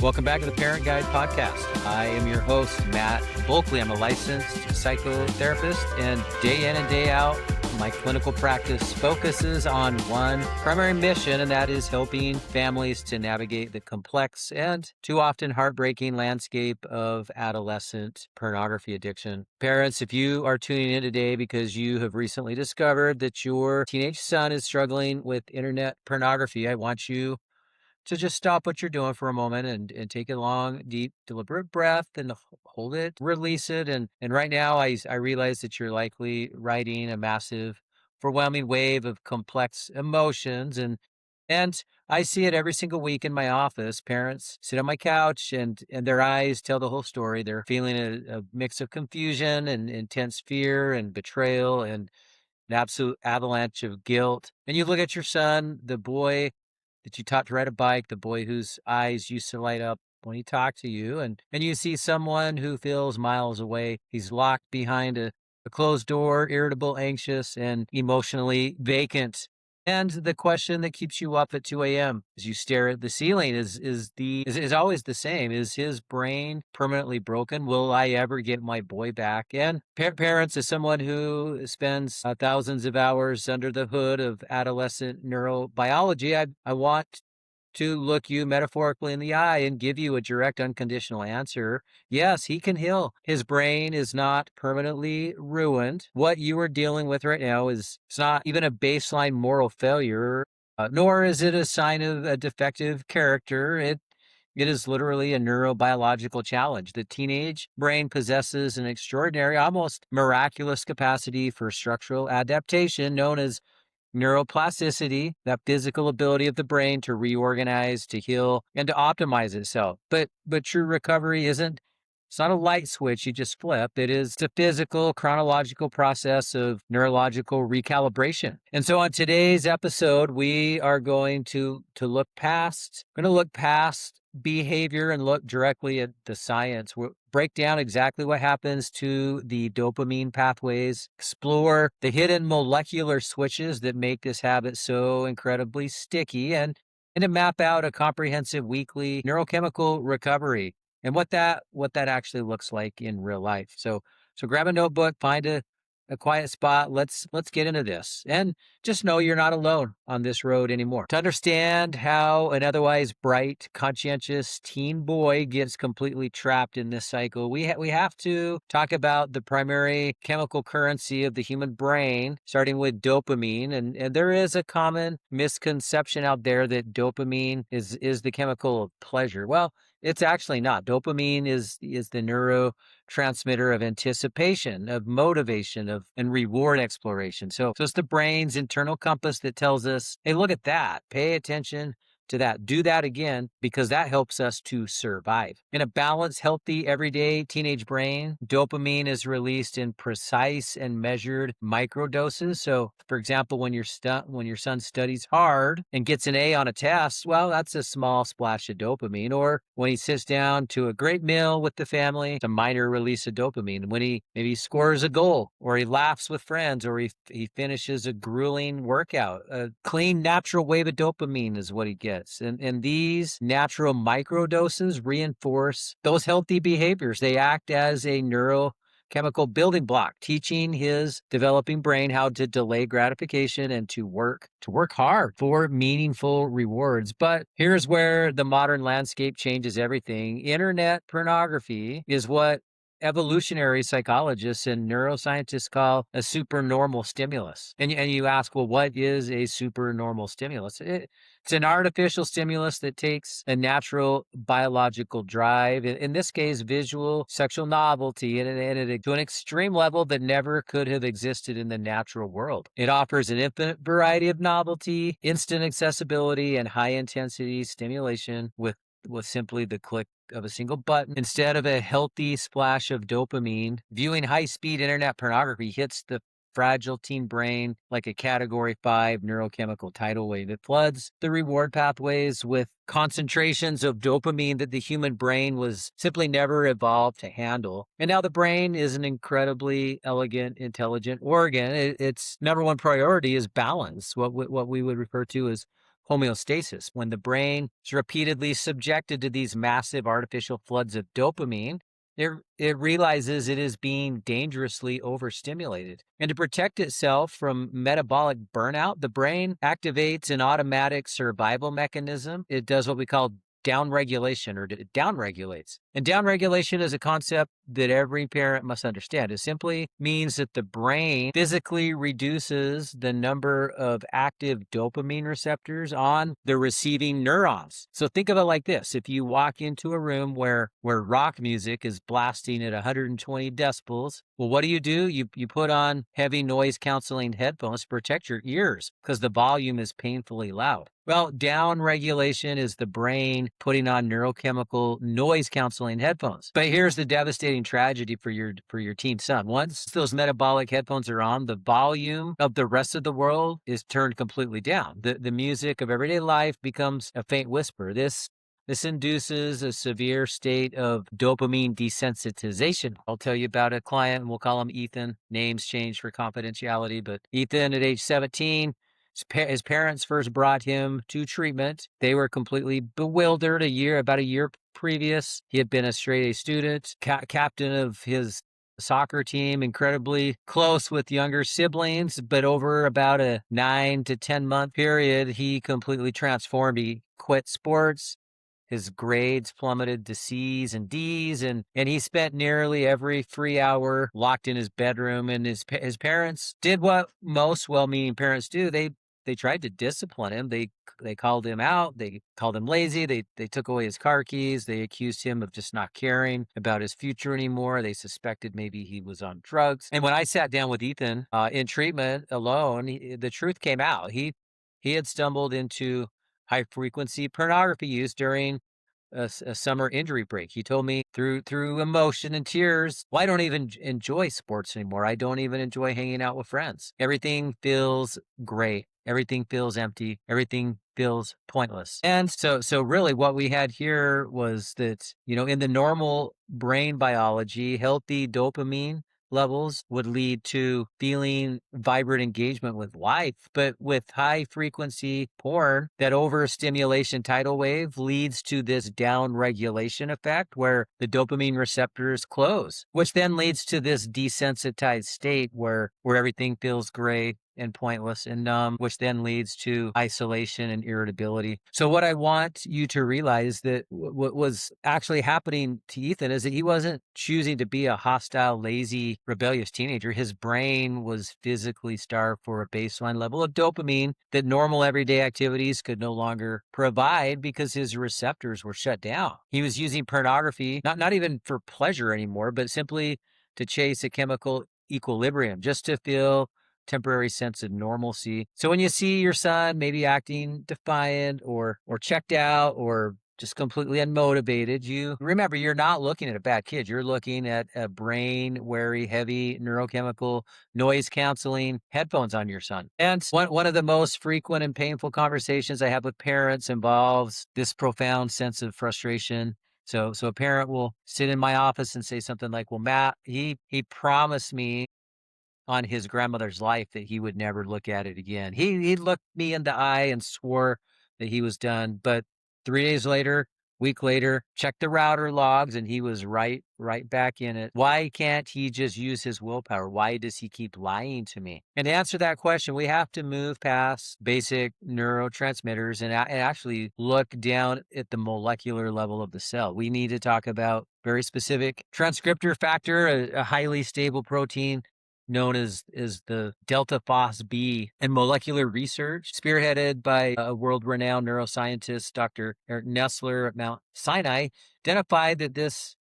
Welcome back to the Parent Guide Podcast. I am your host, Matt Bulkley. I'm a licensed psychotherapist, and day in and day out, my clinical practice focuses on one primary mission, and that is helping families to navigate the complex and too often heartbreaking landscape of adolescent pornography addiction. Parents, if you are tuning in today because you have recently discovered that your teenage son is struggling with internet pornography, I want you to just stop what you're doing for a moment and take a long, deep, deliberate breath and hold it, release it. And right now, I realize that you're likely riding a massive, overwhelming wave of complex emotions. And I see it every single week in my office. Parents sit on my couch and their eyes tell the whole story. They're feeling a mix of confusion and intense fear and betrayal and an absolute avalanche of guilt. And you look at your son, the boy that you taught to ride a bike, the boy whose eyes used to light up when he talked to you, and you see someone who feels miles away. He's locked behind a closed door, irritable, anxious, and emotionally vacant. And the question that keeps you up at 2 a.m. as you stare at the ceiling is always the same. Is his brain permanently broken? Will I ever get my boy back? And parents, as someone who spends thousands of hours under the hood of adolescent neurobiology, I want to look you metaphorically in the eye and give you a direct, unconditional answer. Yes, he can heal. His brain is not permanently ruined. What you are dealing with right now it's not even a baseline moral failure, nor is it a sign of a defective character. It is literally a neurobiological challenge. The teenage brain possesses an extraordinary, almost miraculous capacity for structural adaptation known as neuroplasticity, that physical ability of the brain to reorganize, to heal, and to optimize itself. But true recovery it's not a light switch you just flip. It's a physical, chronological process of neurological recalibration. And so on today's episode, we are going to look past behavior and look directly at the science. We'll break down exactly what happens to the dopamine pathways, explore the hidden molecular switches that make this habit so incredibly sticky, and to map out a comprehensive weekly neurochemical recovery and what that actually looks like in real life. So grab a notebook, find a quiet spot. Let's get into this. And just know you're not alone on this road anymore. To understand how an otherwise bright, conscientious teen boy gets completely trapped in this cycle, we have to talk about the primary chemical currency of the human brain, starting with dopamine. And there is a common misconception out there that dopamine is the chemical of pleasure. Well, it's actually not. Dopamine is the neurotransmitter of anticipation, of motivation, and reward exploration. So it's the brain's internal compass that tells us, hey, look at that. Pay attention to that. Do that again, because that helps us to survive. In a balanced, healthy, everyday teenage brain, dopamine is released in precise and measured microdoses. So, for example, when your son studies hard and gets an A on a test, well, that's a small splash of dopamine. Or when he sits down to a great meal with the family, it's a minor release of dopamine. When he maybe scores a goal, or he laughs with friends, or he finishes a grueling workout, a clean, natural wave of dopamine is what he gets. And these natural microdoses reinforce those healthy behaviors. They act as a neurochemical building block, teaching his developing brain how to delay gratification and to work hard for meaningful rewards. But here's where the modern landscape changes everything. Internet pornography is what evolutionary psychologists and neuroscientists call a supernormal stimulus. And you ask, well, what is a supernormal stimulus? It's an artificial stimulus that takes a natural biological drive, in this case, visual sexual novelty, and to an extreme level that never could have existed in the natural world. It offers an infinite variety of novelty, instant accessibility, and high-intensity stimulation with simply the click of a single button. Instead of a healthy splash of dopamine, viewing high-speed internet pornography hits the fragile teen brain like a category 5 neurochemical tidal wave. It floods the reward pathways with concentrations of dopamine that the human brain was simply never evolved to handle. And now the brain is an incredibly elegant, intelligent organ. Its number one priority is balance, what we would refer to as homeostasis. When the brain is repeatedly subjected to these massive artificial floods of dopamine, it realizes it is being dangerously overstimulated. And to protect itself from metabolic burnout, the brain activates an automatic survival mechanism. It does what we call downregulation, or it downregulates. And downregulation is a concept that every parent must understand. It simply means that the brain physically reduces the number of active dopamine receptors on the receiving neurons. So think of it like this. If you walk into a room where rock music is blasting at 120 decibels, well, what do? You put on heavy noise canceling headphones to protect your ears because the volume is painfully loud. Well, down regulation is the brain putting on neurochemical noise canceling headphones. But here's the devastating tragedy for your teen son. Once those metabolic headphones are on, the volume of the rest of the world is turned completely down. The music of everyday life becomes a faint whisper. This induces a severe state of dopamine desensitization. I'll tell you about a client, and we'll call him Ethan. Names changed for confidentiality, but Ethan at age 17, his parents first brought him to treatment. They were completely bewildered. About a year previous, he had been a straight A student, captain of his soccer team, incredibly close with younger siblings, but over about a 9 to 10 month period, he completely transformed. He quit sports. His grades plummeted to C's and D's, and he spent nearly every free hour locked in his bedroom. And his parents did what most well-meaning parents do. They tried to discipline him. They called him out. They called him lazy. They took away his car keys. They accused him of just not caring about his future anymore. They suspected maybe he was on drugs. And when I sat down with Ethan in treatment alone, the truth came out. He had stumbled into high frequency pornography use during a summer injury break. He told me through emotion and tears, well, I don't even enjoy sports anymore. I don't even enjoy hanging out with friends. Everything feels great. Everything feels empty. Everything feels pointless. And so really what we had here was that, in the normal brain biology, healthy dopamine levels would lead to feeling vibrant engagement with life. But with high frequency porn, that overstimulation tidal wave leads to this down regulation effect where the dopamine receptors close, which then leads to this desensitized state where everything feels gray and pointless and numb, which then leads to isolation and irritability. So what I want you to realize that what was actually happening to Ethan is that he wasn't choosing to be a hostile, lazy, rebellious teenager. His brain was physically starved for a baseline level of dopamine that normal everyday activities could no longer provide because his receptors were shut down. He was using pornography, not even for pleasure anymore, but simply to chase a chemical equilibrium, just to feel temporary sense of normalcy. So when you see your son maybe acting defiant or checked out or just completely unmotivated, you remember you're not looking at a bad kid. You're looking at a brain-weary, heavy neurochemical noise canceling headphones on your son. And one of the most frequent and painful conversations I have with parents involves this profound sense of frustration. So a parent will sit in my office and say something like, well, Matt, he promised me on his grandmother's life that he would never look at it again. He looked me in the eye and swore that he was done. But 3 days later, week later, checked the router logs and he was right back in it. Why can't he just use his willpower? Why does he keep lying to me? And to answer that question, we have to move past basic neurotransmitters and actually look down at the molecular level of the cell. We need to talk about very specific transcriptor factor, a highly stable protein known as the ΔFosB, and molecular research spearheaded by a world-renowned neuroscientist, Dr. Eric Nestler at Mount Sinai, identified that this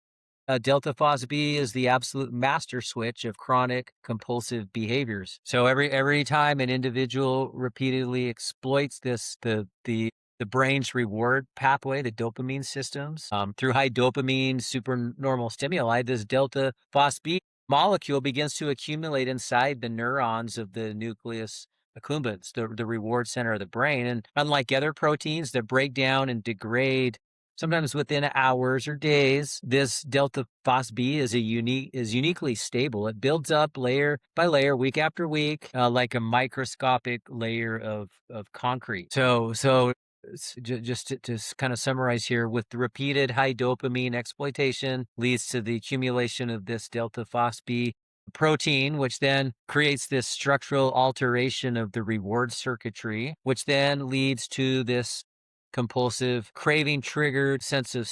ΔFosB is the absolute master switch of chronic compulsive behaviors. So every time an individual repeatedly exploits the brain's reward pathway, the dopamine systems, through high dopamine supernormal stimuli, this ΔFosB molecule begins to accumulate inside the neurons of the nucleus accumbens, the reward center of the brain. And unlike other proteins that break down and degrade sometimes within hours or days. This ΔFosB is uniquely stable. It builds up layer by layer, week after week, like a microscopic layer of concrete. So just to kind of summarize here, with the repeated high dopamine exploitation leads to the accumulation of this ΔFosB protein, which then creates this structural alteration of the reward circuitry, which then leads to this compulsive craving triggered sense of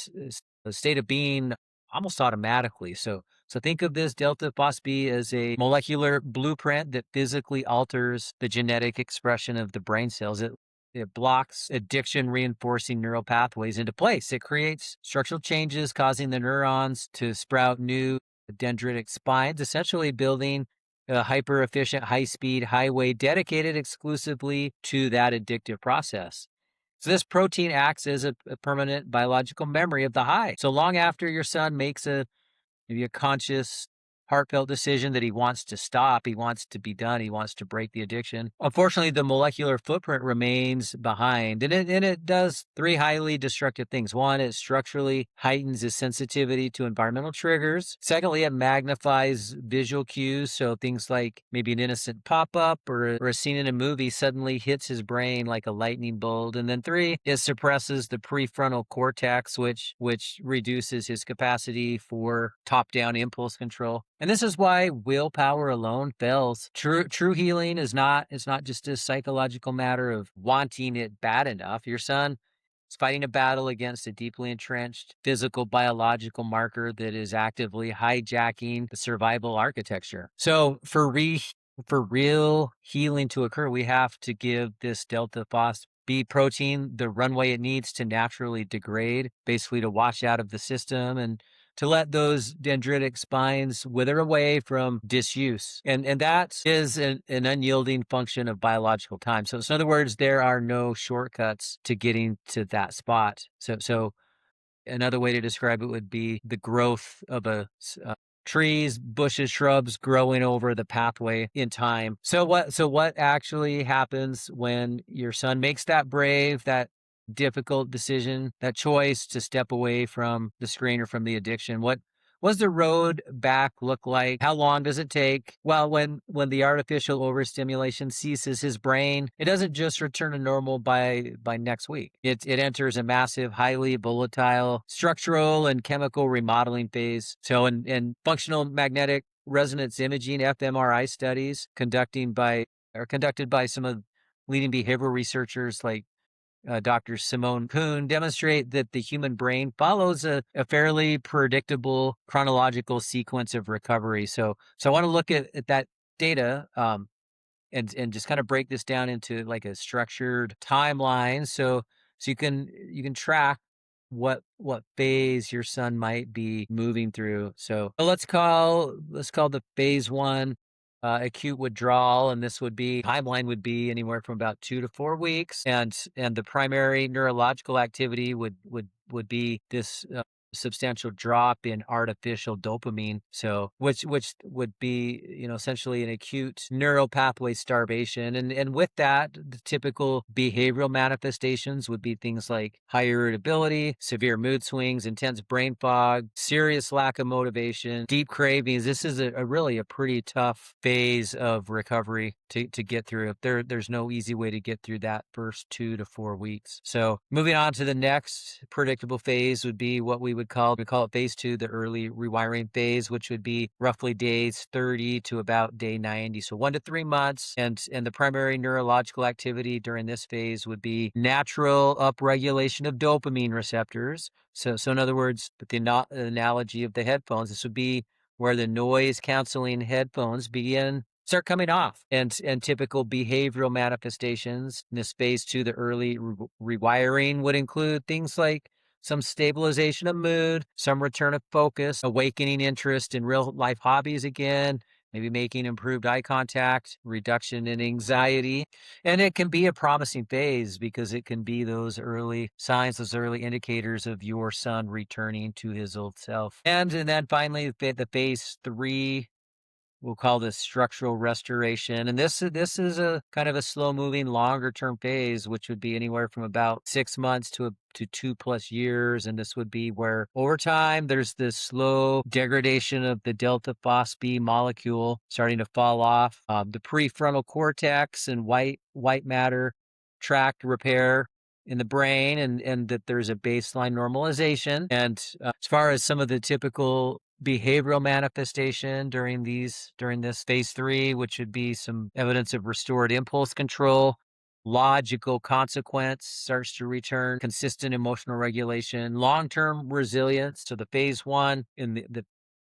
a state of being almost automatically. So think of this ΔFosB as a molecular blueprint that physically alters the genetic expression of the brain cells. It blocks addiction reinforcing neural pathways into place. It creates structural changes causing the neurons to sprout new dendritic spines, essentially building a hyper efficient, high speed highway dedicated exclusively to that addictive process. So this protein acts as a permanent biological memory of the high. So long after your son makes maybe a conscious, heartfelt decision that he wants to stop, he wants to be done, he wants to break the addiction, unfortunately, the molecular footprint remains behind. And it does three highly destructive things. One, it structurally heightens his sensitivity to environmental triggers. Secondly, it magnifies visual cues. So things like maybe an innocent pop-up or a scene in a movie suddenly hits his brain like a lightning bolt. And then three, it suppresses the prefrontal cortex, which reduces his capacity for top-down impulse control. And this is why willpower alone fails. True healing is not just a psychological matter of wanting it bad enough. Your son is fighting a battle against a deeply entrenched physical biological marker that is actively hijacking the survival architecture. So for real healing to occur, we have to give this ΔFosB protein the runway it needs to naturally degrade, basically to wash out of the system and to let those dendritic spines wither away from disuse. And that is an unyielding function of biological time. So in other words, there are no shortcuts to getting to that spot. So another way to describe it would be the growth of trees, bushes, shrubs growing over the pathway in time. So what actually happens when your son makes that that difficult decision, that choice to step away from the screen or from the addiction? What does the road back look like? How long does it take? Well, when the artificial overstimulation ceases, his brain, it doesn't just return to normal by next week. It enters a massive, highly volatile structural and chemical remodeling phase. So in functional magnetic resonance imaging, fMRI studies conducted by some of leading behavioral researchers like Dr. Simone Kuhn, demonstrate that the human brain follows a fairly predictable chronological sequence of recovery. So I want to look at that data and just kind of break this down into like a structured timeline. So you can track what phase your son might be moving through. So let's call the phase one acute withdrawal, and this timeline would be anywhere from about 2 to 4 weeks, and the primary neurological activity would be this substantial drop in artificial dopamine. So which would be, essentially an acute neural pathway starvation. And with that, the typical behavioral manifestations would be things like high irritability, severe mood swings, intense brain fog, serious lack of motivation, deep cravings. This is really a pretty tough phase of recovery to get through. There's no easy way to get through that first 2 to 4 weeks. So moving on to the next predictable phase would be what we call it phase 2, the early rewiring phase, which would be roughly days 30 to about day 90. So 1 to 3 months. And the primary neurological activity during this phase would be natural upregulation of dopamine receptors. So in other words, with the analogy of the headphones, this would be where the noise canceling headphones start coming off, and typical behavioral manifestations in this phase 2, the early rewiring, would include things like some stabilization of mood, some return of focus, awakening interest in real life hobbies again, maybe making improved eye contact, reduction in anxiety. And it can be a promising phase because it can be those early signs, those early indicators of your son returning to his old self. And then finally, the phase 3 we'll call this structural restoration. And this is a kind of a slow moving, longer term phase, which would be anywhere from about 6 months to 2+ years. And this would be where over time there's this slow degradation of the ΔFosB molecule starting to fall off. The prefrontal cortex and white matter tract repair in the brain, and that there's a baseline normalization. And as far as some of the typical behavioral manifestation during this phase 3, which would be some evidence of restored impulse control, logical consequence starts to return, consistent emotional regulation, long-term resilience. So the phase 1 in the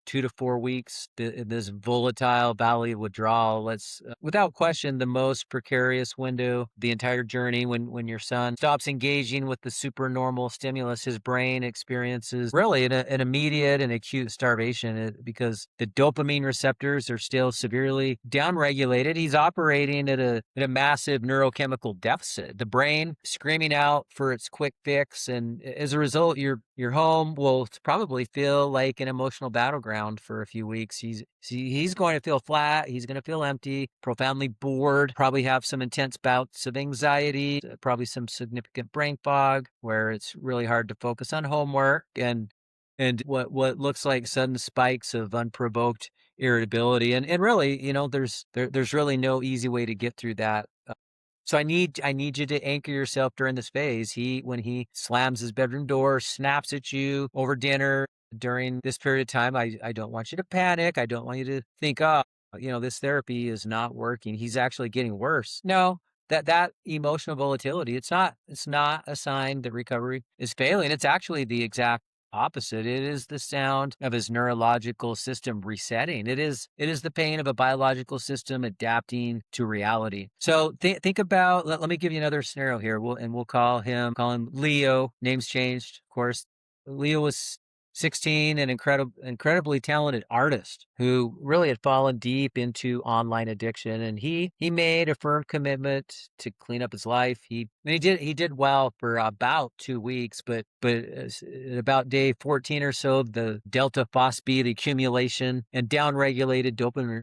2 to 4 weeks, this volatile valley of withdrawal. Let's, without question, the most precarious window, the entire journey. When your son stops engaging with the supernormal stimulus, his brain experiences really an immediate and acute starvation because the dopamine receptors are still severely downregulated. He's operating at a massive neurochemical deficit. The brain screaming out for its quick fix, and as a result, your home will probably feel like an emotional battleground for a few weeks. He's going to feel flat. He's going to feel empty, profoundly bored, probably have some intense bouts of anxiety, probably some significant brain fog where it's really hard to focus on homework, and what looks like sudden spikes of unprovoked irritability. And really, there's really no easy way to get through that. So I need you to anchor yourself during this phase. When he slams his bedroom door, snaps at you over dinner during this period of time, I don't want you to panic. I don't want you to think, oh, this therapy is not working. He's actually getting worse. No, that emotional volatility, it's not a sign that recovery is failing. It's actually the exact opposite. It is the sound of his neurological system resetting. It is the pain of a biological system adapting to reality. So think about, let me give you another scenario here. We'll call him Leo. Name's changed, of course. Leo was 16, an incredibly talented artist who really had fallen deep into online addiction, and he made a firm commitment to clean up his life. He did well for about 2 weeks, but at about day 14 or so, the ΔFosB, the accumulation and downregulated dopamine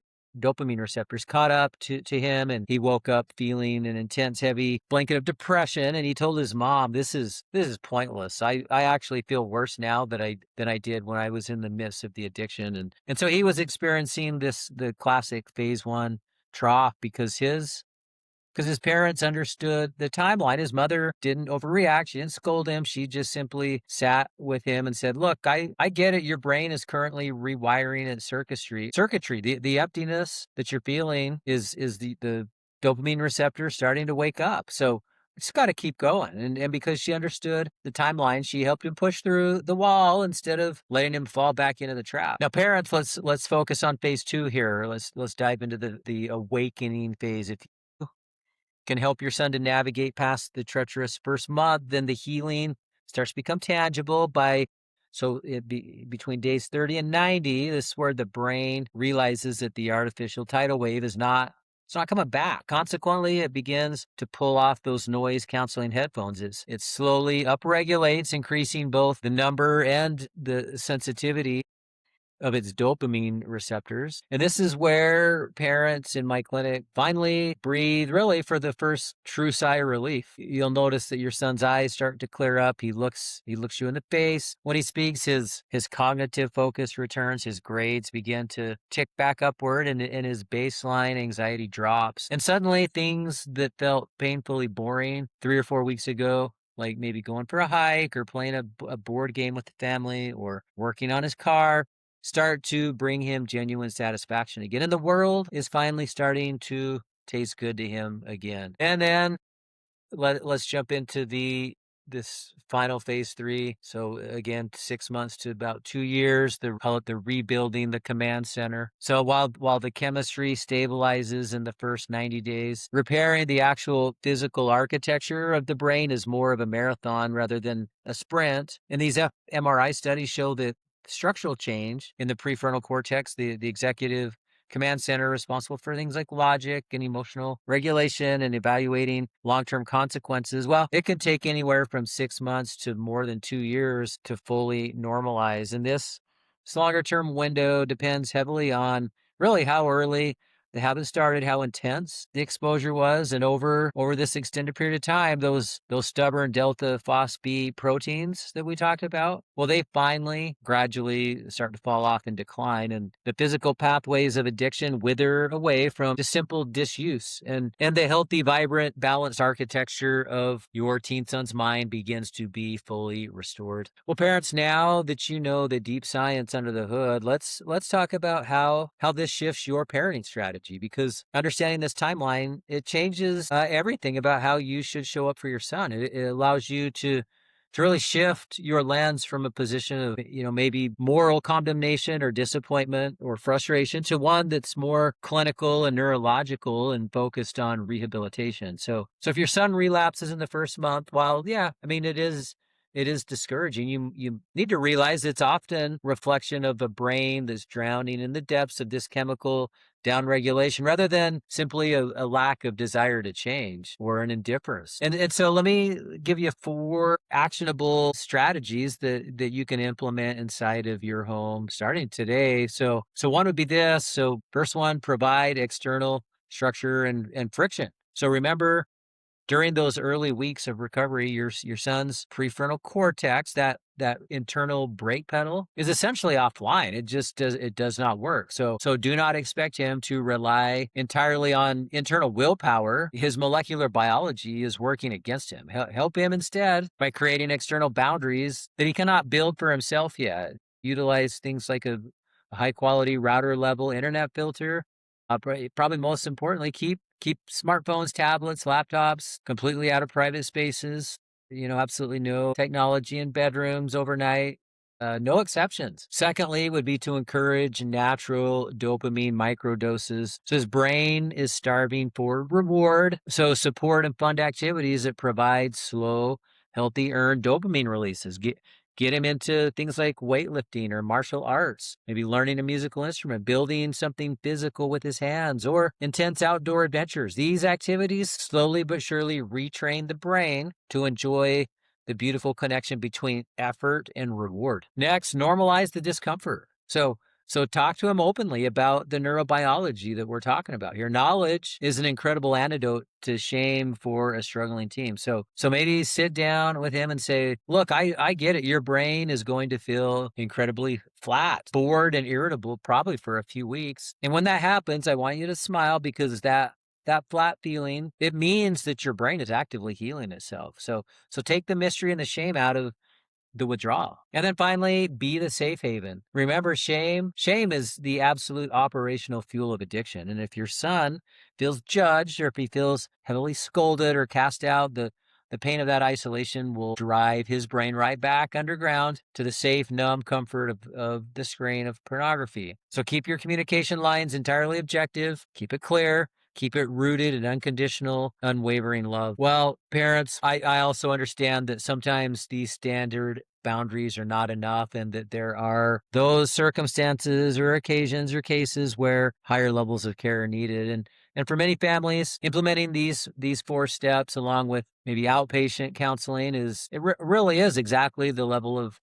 receptors caught up to him, and he woke up feeling an intense, heavy blanket of depression. And he told his mom, this is pointless. I actually feel worse now than I did when I was in the midst of the addiction. And so he was experiencing the classic phase 1 trough because his parents understood the timeline. His mother didn't overreact. She didn't scold him. She just simply sat with him and said, look, I get it. Your brain is currently rewiring its circuitry. The emptiness that you're feeling is the dopamine receptor starting to wake up. So it's got to keep going. And because she understood the timeline, she helped him push through the wall instead of letting him fall back into the trap. Now, parents, let's focus on phase 2 here. Let's dive into the awakening phase. If you can help your son to navigate past the treacherous first month, then the healing starts to become tangible between days 30 and 90. This is where the brain realizes that the artificial tidal wave it's not coming back. Consequently, it begins to pull off those noise canceling headphones. It slowly upregulates, increasing both the number and the sensitivity of its dopamine receptors. And this is where parents in my clinic finally breathe, really, for the first true sigh of relief. You'll notice that your son's eyes start to clear up. He looks you in the face. When he speaks, his cognitive focus returns. His grades begin to tick back upward, and his baseline anxiety drops. And suddenly, things that felt painfully boring 3 or 4 weeks ago, like maybe going for a hike or playing a board game with the family or working on his car, start to bring him genuine satisfaction again. And the world is finally starting to taste good to him again. And then let's jump into this final phase 3. So again, 6 months to about 2 years. Call it the rebuilding the command center. So while the chemistry stabilizes in the first 90 days, repairing the actual physical architecture of the brain is more of a marathon rather than a sprint. And these fMRI studies show that structural change in the prefrontal cortex, the executive command center responsible for things like logic and emotional regulation and evaluating long-term consequences, well, it can take anywhere from 6 months to more than 2 years to fully normalize. And this longer-term window depends heavily on really how early the habit started, how intense the exposure was, and over this extended period of time, those stubborn ΔFosB proteins that we talked about, well, they finally gradually start to fall off and decline, and the physical pathways of addiction wither away from just simple disuse, and the healthy, vibrant, balanced architecture of your teen son's mind begins to be fully restored. Well, parents, now that you know the deep science under the hood, let's talk about how this shifts your parenting strategy, because understanding this timeline, it changes everything about how you should show up for your son. It allows you to really shift your lens from a position of, maybe moral condemnation or disappointment or frustration to one that's more clinical and neurological and focused on rehabilitation. So if your son relapses in the first month, while, yeah, I mean, it is discouraging. You need to realize it's often reflection of a brain that's drowning in the depths of this chemical downregulation rather than simply a lack of desire to change or an indifference. And so let me give you 4 actionable strategies that you can implement inside of your home starting today. So one would be this. So first one, provide external structure and friction. So remember, during those early weeks of recovery, your son's prefrontal cortex, that internal brake pedal, is essentially offline. It does not work. So do not expect him to rely entirely on internal willpower. His molecular biology is working against him. Help him instead by creating external boundaries that he cannot build for himself yet. Utilize things like a high quality router level internet filter. Probably most importantly, keep smartphones, tablets, laptops completely out of private spaces. Absolutely no technology in bedrooms overnight. No exceptions. Secondly, would be to encourage natural dopamine microdoses. So his brain is starving for reward. So support and fund activities that provide slow, healthy earned dopamine releases. Get him into things like weightlifting or martial arts, maybe learning a musical instrument, building something physical with his hands, or intense outdoor adventures. These activities slowly but surely retrain the brain to enjoy the beautiful connection between effort and reward. Next, normalize the discomfort. So talk to him openly about the neurobiology that we're talking about here. Knowledge is an incredible antidote to shame for a struggling teen. So maybe sit down with him and say, look, I get it. Your brain is going to feel incredibly flat, bored, and irritable probably for a few weeks. And when that happens, I want you to smile, because that flat feeling, it means that your brain is actively healing itself. So take the mystery and the shame out of the withdrawal. And then finally, be the safe haven. Remember, shame is the absolute operational fuel of addiction. And if your son feels judged, or if he feels heavily scolded or cast out, the pain of that isolation will drive his brain right back underground to the safe, numb comfort of the screen of pornography. So keep your communication lines entirely objective, keep it clear, keep it rooted in unconditional, unwavering love. Well, parents, I also understand that sometimes these standard boundaries are not enough, and that there are those circumstances or occasions or cases where higher levels of care are needed. And for many families, implementing these 4 steps along with maybe outpatient counseling really is exactly the level of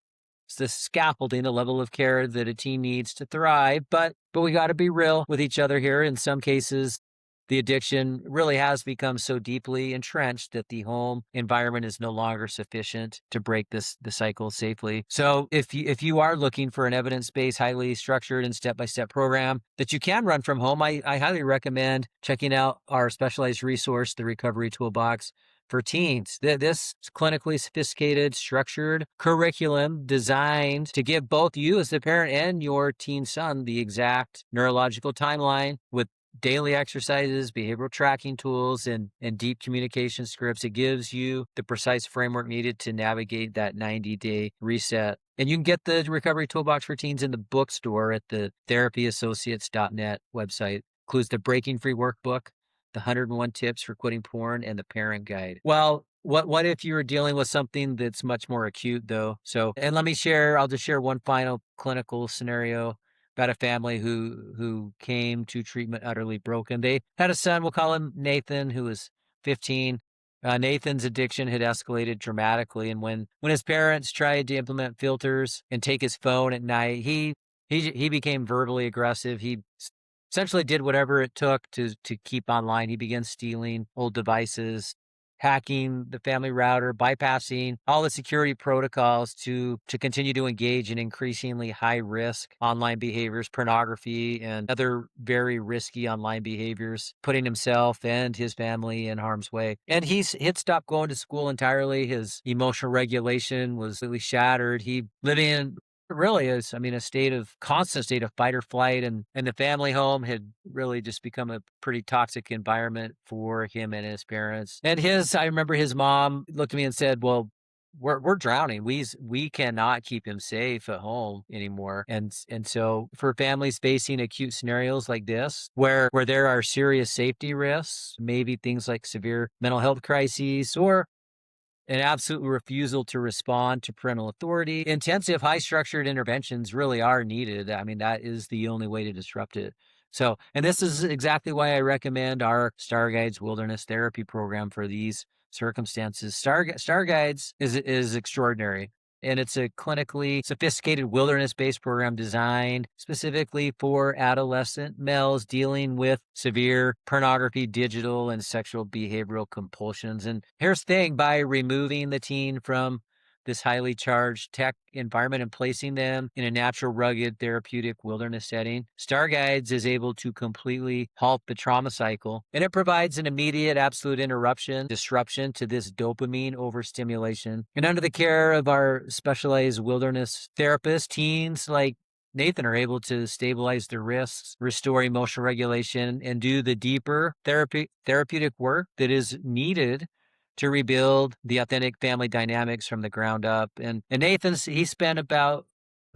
the scaffolding, the level of care that a teen needs to thrive. But we got to be real with each other here. In some cases, the addiction really has become so deeply entrenched that the home environment is no longer sufficient to break the cycle safely. So if you are looking for an evidence-based, highly structured and step-by-step program that you can run from home, I highly recommend checking out our specialized resource, the Recovery Toolbox for Teens. This clinically sophisticated, structured curriculum designed to give both you as the parent and your teen son the exact neurological timeline with daily exercises, behavioral tracking tools, and deep communication scripts. It gives you the precise framework needed to navigate that 90-day reset. And you can get the Recovery Toolbox for Teens in the bookstore at the therapyassociates.net website. Includes the Breaking Free workbook, the 101 tips for quitting porn, and the parent guide. Well, what if you were dealing with something that's much more acute, though? And I'll just share one final clinical scenario about a family who came to treatment utterly broken. They had a son, we'll call him Nathan, who was 15. Nathan's addiction had escalated dramatically, and when his parents tried to implement filters and take his phone at night, he became verbally aggressive. He essentially did whatever it took to keep online. He began stealing old devices, hacking the family router, bypassing all the security protocols to continue to engage in increasingly high risk online behaviors, pornography, and other very risky online behaviors, putting himself and his family in harm's way. And he'd stopped going to school entirely. His emotional regulation was really shattered. He living in really is, I mean, a constant state of fight or flight, and the family home had really just become a pretty toxic environment for him and his parents. And I remember his mom looked at me and said, "Well, we're drowning. We cannot keep him safe at home anymore." And so for families facing acute scenarios like this, where there are serious safety risks, maybe things like severe mental health crises or an absolute refusal to respond to parental authority, intensive, high structured interventions really are needed. I mean, that is the only way to disrupt it. So, and this is exactly why I recommend our Star Guides Wilderness Therapy Program for these circumstances. Star Guides is extraordinary. And it's a clinically sophisticated wilderness-based program designed specifically for adolescent males dealing with severe pornography, digital, and sexual behavioral compulsions. And here's the thing, by removing the teen from this highly charged tech environment and placing them in a natural, rugged, therapeutic wilderness setting, Star Guides is able to completely halt the trauma cycle. And it provides an immediate, absolute disruption to this dopamine overstimulation. And under the care of our specialized wilderness therapists, teens like Nathan are able to stabilize their risks, restore emotional regulation, and do the deeper therapeutic work that is needed to rebuild the authentic family dynamics from the ground up. And he spent about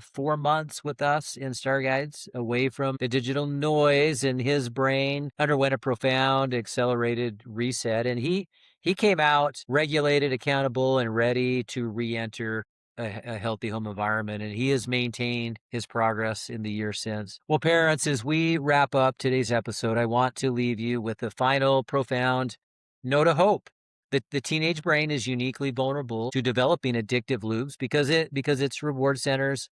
4 months with us in Star Guides, away from the digital noise, and his brain underwent a profound accelerated reset. And he came out regulated, accountable, and ready to re-enter a healthy home environment. And he has maintained his progress in the years since. Well, parents, as we wrap up today's episode, I want to leave you with a final profound note of hope. The teenage brain is uniquely vulnerable to developing addictive loops because its reward centers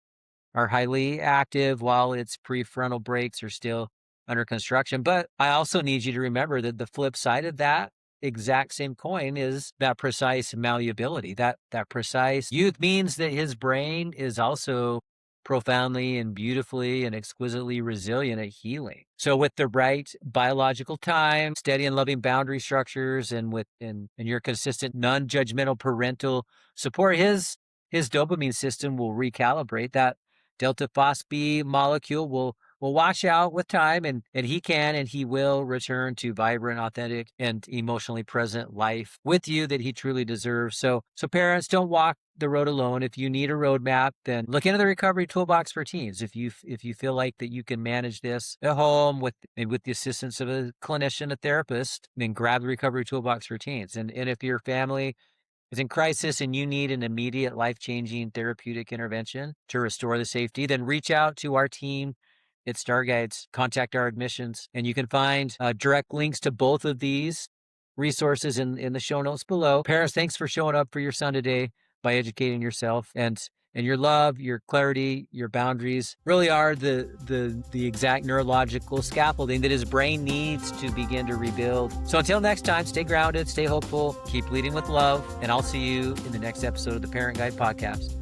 are highly active while its prefrontal brakes are still under construction. But I also need you to remember that the flip side of that exact same coin is that precise malleability. That precise youth means that his brain is also profoundly and beautifully and exquisitely resilient at healing. So with the right biological time, steady and loving boundary structures, and your consistent non-judgmental parental support, his dopamine system will recalibrate. That ΔFosB molecule will wash out with time, and he will return to vibrant, authentic, and emotionally present life with you that he truly deserves. So parents, don't walk the road alone. If you need a roadmap, then look into the Recovery Toolbox for Teens. If you feel like that you can manage this at home with the assistance of a clinician, a therapist, then grab the Recovery Toolbox for Teens. And if your family is in crisis and you need an immediate life-changing therapeutic intervention to restore the safety, then reach out to our team at Star Guides, contact our admissions, and you can find direct links to both of these resources in the show notes below. Parents, thanks for showing up for your son today by educating yourself, and your love, your clarity, your boundaries really are the exact neurological scaffolding that his brain needs to begin to rebuild. So until next time, stay grounded, stay hopeful, keep leading with love, and I'll see you in the next episode of the Parent Guide Podcast.